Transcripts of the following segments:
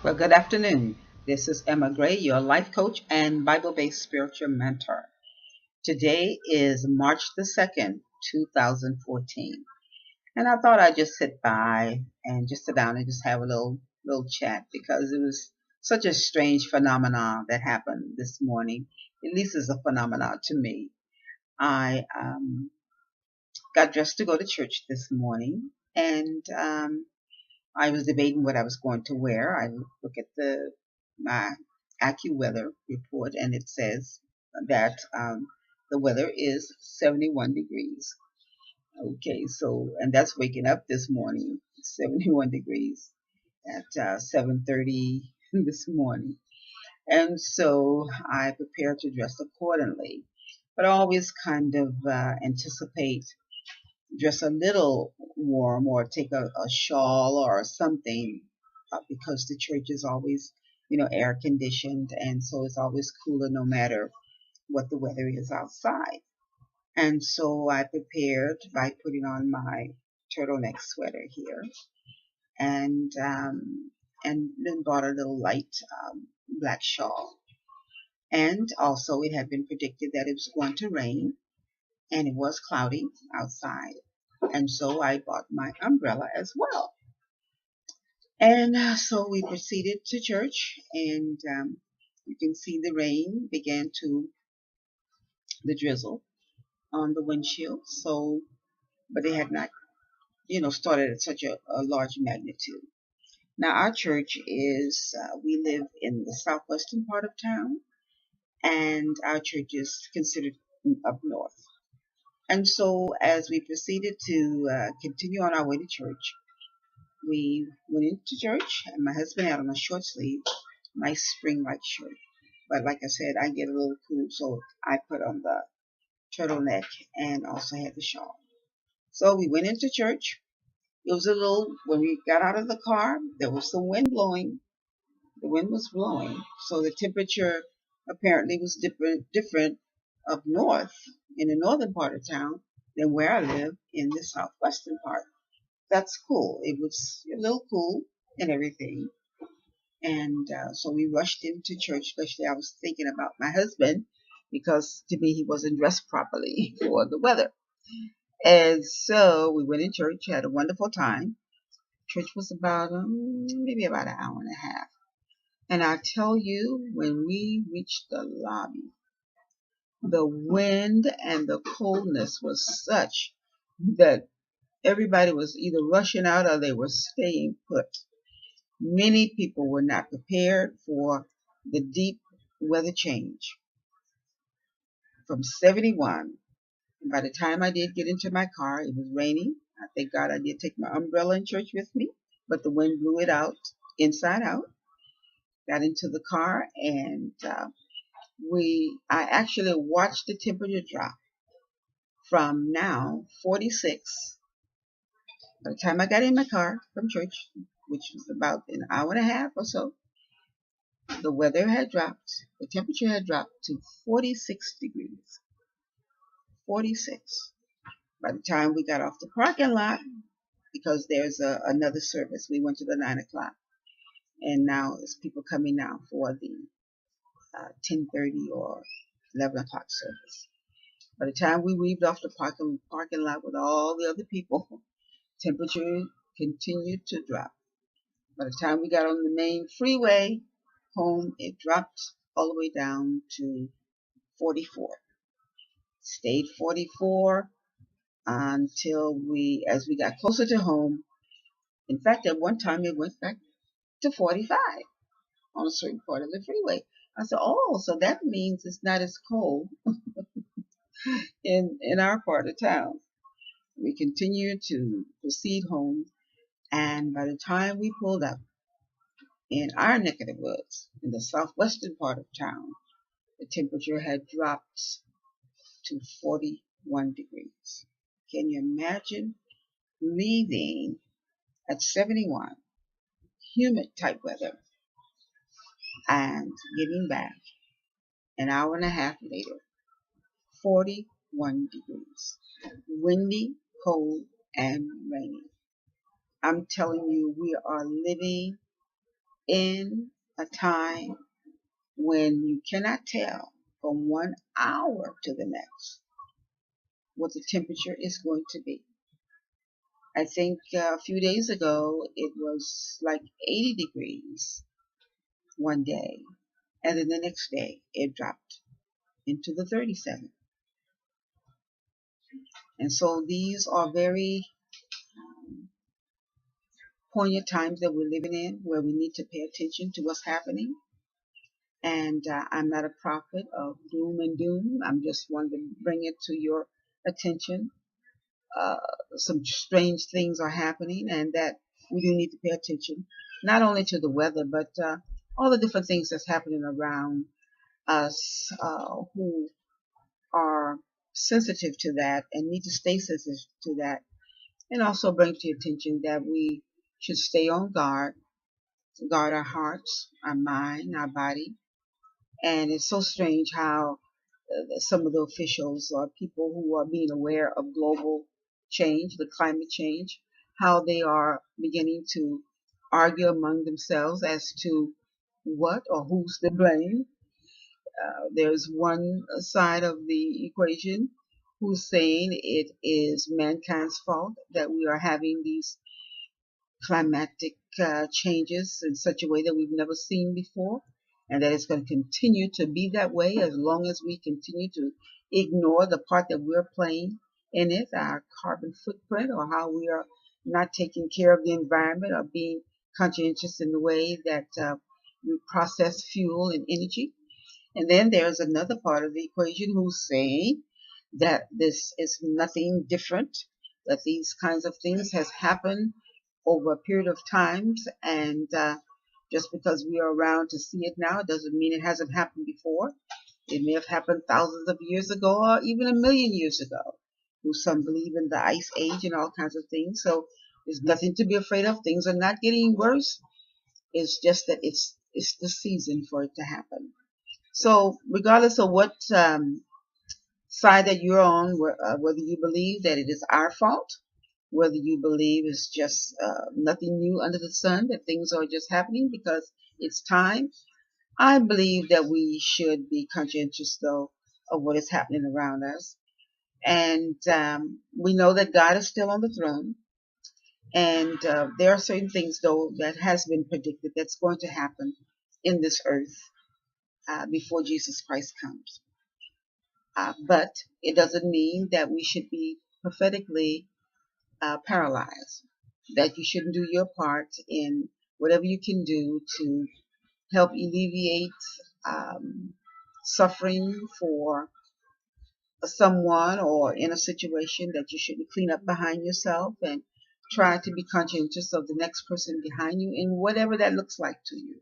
Well, good afternoon. This is Emma Gray, your life coach and Bible based spiritual mentor. Today is March the 2nd, 2014. And I thought I'd just sit by and just sit down and just have a little chat because it was such a strange phenomenon that happened this morning. At least it's a phenomenon to me. I got dressed to go to church this morning and I was debating what I was going to wear. I look at my AccuWeather report, and it says that the weather is 71 degrees. Okay, so and that's waking up this morning, 71 degrees at 7:30 this morning, and so I prepare to dress accordingly. But I always kind of anticipate dress a little warm or take a shawl or something because the church is always, air conditioned, and so it's always cooler no matter what the weather is outside. And so I prepared by putting on my turtleneck sweater here, and then bought a little light black shawl. And also, it had been predicted that it was going to rain, and it was cloudy outside. And so I bought my umbrella as well. And so we proceeded to church, and you can see the rain began to, the drizzle on the windshield. So, but it had not, started at such a large magnitude. Now, our church is, we live in the southwestern part of town, and our church is considered up north. And so, as we proceeded to continue on our way to church, we went into church, and my husband had on a short sleeve, nice spring-like shirt. But like I said, I get a little cool, so I put on the turtleneck and also had the shawl. So we went into church. It was when we got out of the car, there was some wind blowing. The wind was blowing, so the temperature apparently was different up north, in the northern part of town, than where I live in the southwestern part. That's cool. It was a little cool and everything. And so we rushed into church, especially I was thinking about my husband because to me he wasn't dressed properly for the weather. And so we went in church, had a wonderful time. Church was about maybe about an hour and a half. And I tell you, when we reached the lobby, the wind and the coldness was such that everybody was either rushing out or they were staying put. Many people were not prepared for the deep weather change from 71. By the time I did get into my car, it was raining. I thank God I did take my umbrella in church with me, but the wind blew it out, inside out. Got into the car, and I actually watched the temperature drop from now 46. By the time I got in my car from church, which was about an hour and a half or so, the weather had dropped, the temperature had dropped to 46 degrees. 46. By the time we got off the parking lot, because there's another service, we went to the 9 o'clock. And now there's people coming now for the 10:30 or 11 o'clock service. By the time we weaved off the parking lot with all the other people, temperature continued to drop. By the time we got on the main freeway home, it dropped all the way down to 44. Stayed 44 until as we got closer to home. In fact, at one time it went back to 45 on a certain part of the freeway. I said, oh, so that means it's not as cold in our part of town. We continued to proceed home, and by the time we pulled up in our neck of the woods, in the southwestern part of town, the temperature had dropped to 41 degrees. Can you imagine leaving at 71, humid type weather, and getting back an hour and a half later, 41 degrees, windy, cold, and rainy? I'm telling you, we are living in a time when you cannot tell from 1 hour to the next what the temperature is going to be. I think a few days ago it was like 80 degrees one day, and then the next day it dropped into the 37. And so these are very poignant times that we're living in where we need to pay attention to what's happening. And I'm not a prophet of doom and doom. I'm just wanting to bring it to your attention. Uh, some strange things are happening, and that we do need to pay attention, not only to the weather, but all the different things that's happening around us who are sensitive to that and need to stay sensitive to that. And also bring to your attention that we should stay on guard, guard our hearts, our mind, our body. And it's so strange how some of the officials or people who are being aware of global change, the climate change, how they are beginning to argue among themselves as to what or who's to blame. There's one side of the equation who's saying it is mankind's fault that we are having these climatic changes in such a way that we've never seen before, and that it's going to continue to be that way as long as we continue to ignore the part that we're playing in it, our carbon footprint, or how we are not taking care of the environment or being conscientious in the way that we process fuel and energy. And then there's another part of the equation who's saying that this is nothing different, that these kinds of things has happened over a period of times, and just because we are around to see it now doesn't mean it hasn't happened before. It may have happened thousands of years ago or even a million years ago. Some believe in the ice age and all kinds of things. So there's nothing to be afraid of. Things are not getting worse. It's just that it's the season for it to happen. So regardless of what side that you're on, whether you believe that it is our fault, whether you believe it's just nothing new under the sun, that things are just happening because it's time, I believe that we should be conscientious, though, of what is happening around us. And we know that God is still on the throne. And there are certain things, though, that has been predicted that's going to happen in this earth before Jesus Christ comes. But it doesn't mean that we should be prophetically paralyzed, that you shouldn't do your part in whatever you can do to help alleviate suffering for someone or in a situation, that you shouldn't clean up behind yourself and try to be conscientious of the next person behind you in whatever that looks like to you.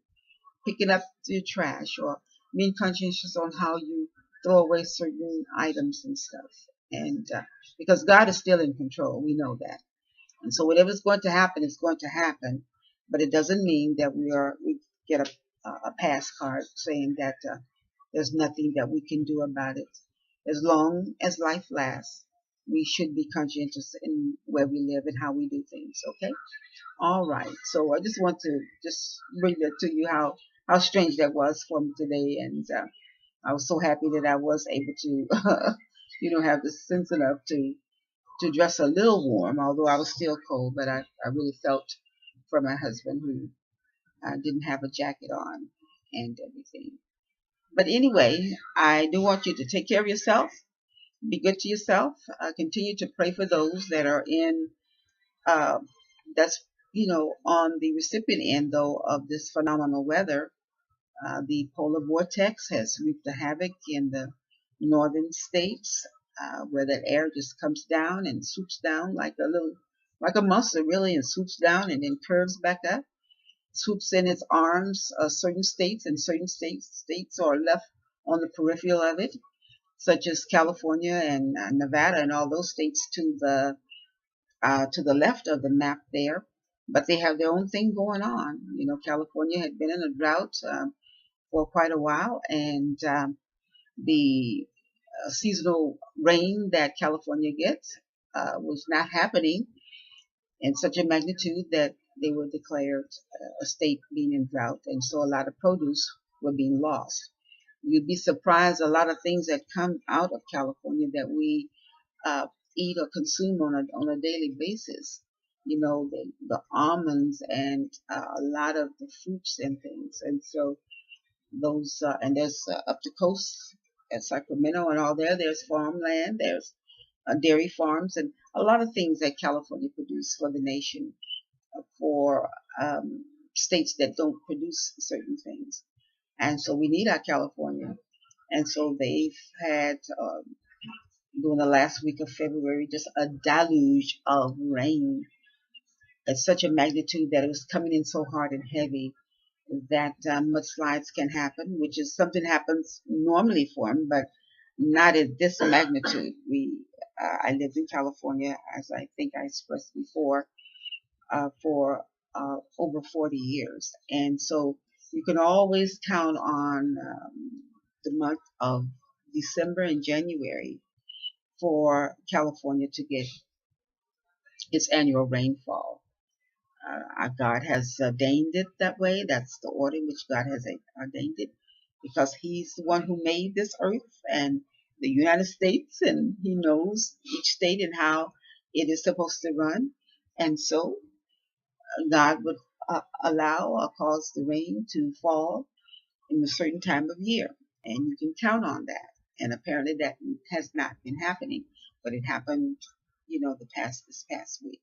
Picking up your trash or being conscientious on how you throw away certain items and stuff. And because God is still in control, we know that. And so whatever's going to happen is going to happen, but it doesn't mean that we get a pass card saying that there's nothing that we can do about it. As long as life lasts, we should be conscientious in where we live and how we do things. Okay. All right. So I just want to just bring that to you, how strange that was for me today, and I was so happy that I was able to have the sense enough to dress a little warm, although I was still cold. But I really felt for my husband, who didn't have a jacket on and everything. But anyway, I do want you to take care of yourself. Be good to yourself. Continue to pray for those that are in uh, that's on the recipient end, though, of this phenomenal weather. The polar vortex has wreaked the havoc in the northern states, where that air just comes down and swoops down like a monster, really, and swoops down and then curves back up, swoops in its arms certain states, and certain states are left on the peripheral of it, such as California and Nevada and all those states to the left of the map there. But they have their own thing going on. California had been in a drought for quite a while, and the seasonal rain that California gets was not happening in such a magnitude that they were declared a state being in drought, and so a lot of produce were being lost. You'd be surprised a lot of things that come out of California that we uh, eat or consume on a daily basis. You know, the almonds and a lot of the fruits and things. And so those, and there's up the coast at Sacramento and all there, there's farmland, there's dairy farms, and a lot of things that California produces for the nation, for states that don't produce certain things. And so we need our California. And so they've had during the last week of February, just a deluge of rain at such a magnitude that it was coming in so hard and heavy that mudslides can happen, which is something happens normally for them, but not at this magnitude. I lived in California, as I think I expressed before, for over 40 years, and so you can always count on the month of December and January for California to get its annual rainfall. Our God has ordained it that way. That's the order in which God has ordained it, because He's the one who made this earth and the United States, and He knows each state and how it is supposed to run. And so God would allow or cause the rain to fall in a certain time of year, and you can count on that. And apparently that has not been happening, but it happened, this past week.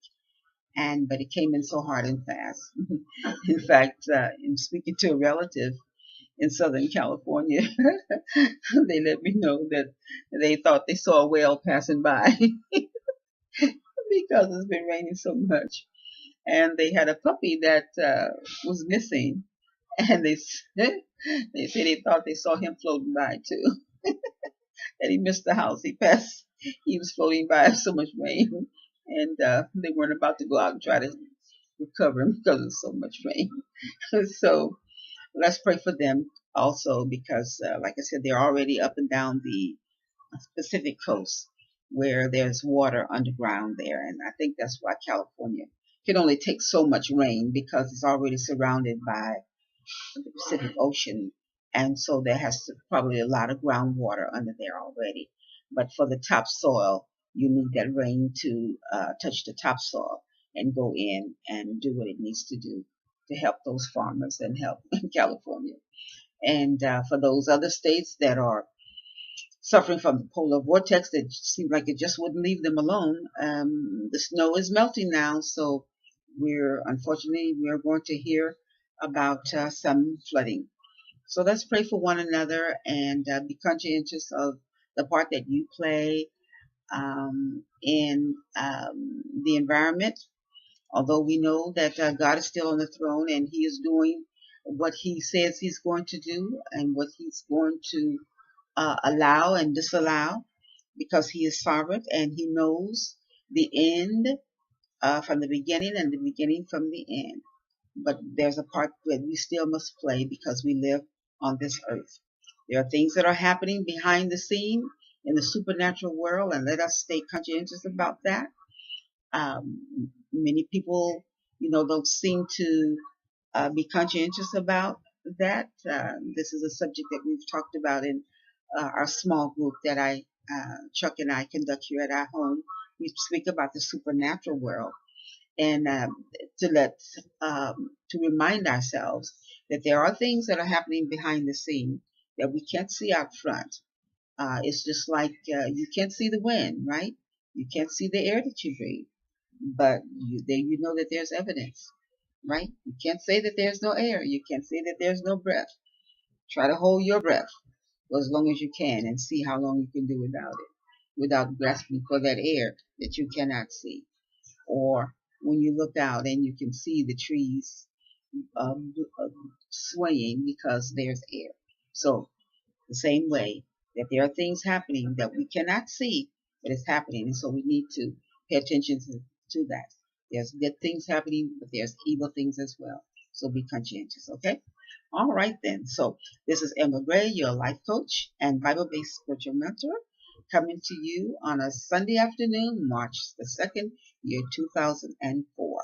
And but it came in so hard and fast. In fact, in speaking to a relative in Southern California, they let me know that they thought they saw a whale passing by because it's been raining so much. And they had a puppy that was missing, and they said they thought they saw him floating by too. That he missed the house. He was floating by so much rain, and they weren't about to go out and try to recover him because of so much rain. So let's pray for them also, because, like I said, they're already up and down the Pacific coast where there's water underground there, and I think that's why California can only take so much rain, because it's already surrounded by the Pacific Ocean, and so there has to probably a lot of groundwater under there already. But for the topsoil, you need that rain to touch the topsoil and go in and do what it needs to do to help those farmers and help California. And for those other states that are suffering from the polar vortex that seemed like it just wouldn't leave them alone, the snow is melting now, so we're going to hear about some flooding. So let's pray for one another and be conscientious of the part that you play in the environment. Although we know that God is still on the throne and He is doing what He says He's going to do and what He's going to allow and disallow, because He is sovereign and He knows the end from the beginning and the beginning from the end. But there's a part that we still must play because we live on this earth. There are things that are happening behind the scene in the supernatural world, and let us stay conscientious about that. Many people, don't seem to be conscientious about that. This is a subject that we've talked about in our small group that Chuck and I conduct here at our home. We speak about the supernatural world, and to remind ourselves that there are things that are happening behind the scene that we can't see out front. It's just like you can't see the wind, right? You can't see the air that you breathe, but you know that there's evidence, right? You can't say that there's no air. You can't say that there's no breath. Try to hold your breath for as long as you can and see how long you can do without it, without grasping for that air that you cannot see. Or when you look out and you can see the trees swaying because there's air. So the same way that there are things happening that we cannot see, but it's happening, and so we need to pay attention to that. There's good things happening, but there's evil things as well. So be conscientious, okay? All right then. So this is Emma Gray, your life coach and Bible-based spiritual mentor, coming to you on a Sunday afternoon, March the 2nd, year 2004.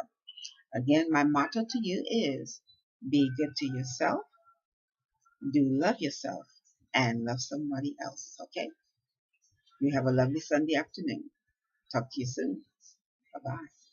Again, my motto to you is be good to yourself, do love yourself, and love somebody else. Okay? You have a lovely Sunday afternoon. Talk to you soon. Bye bye.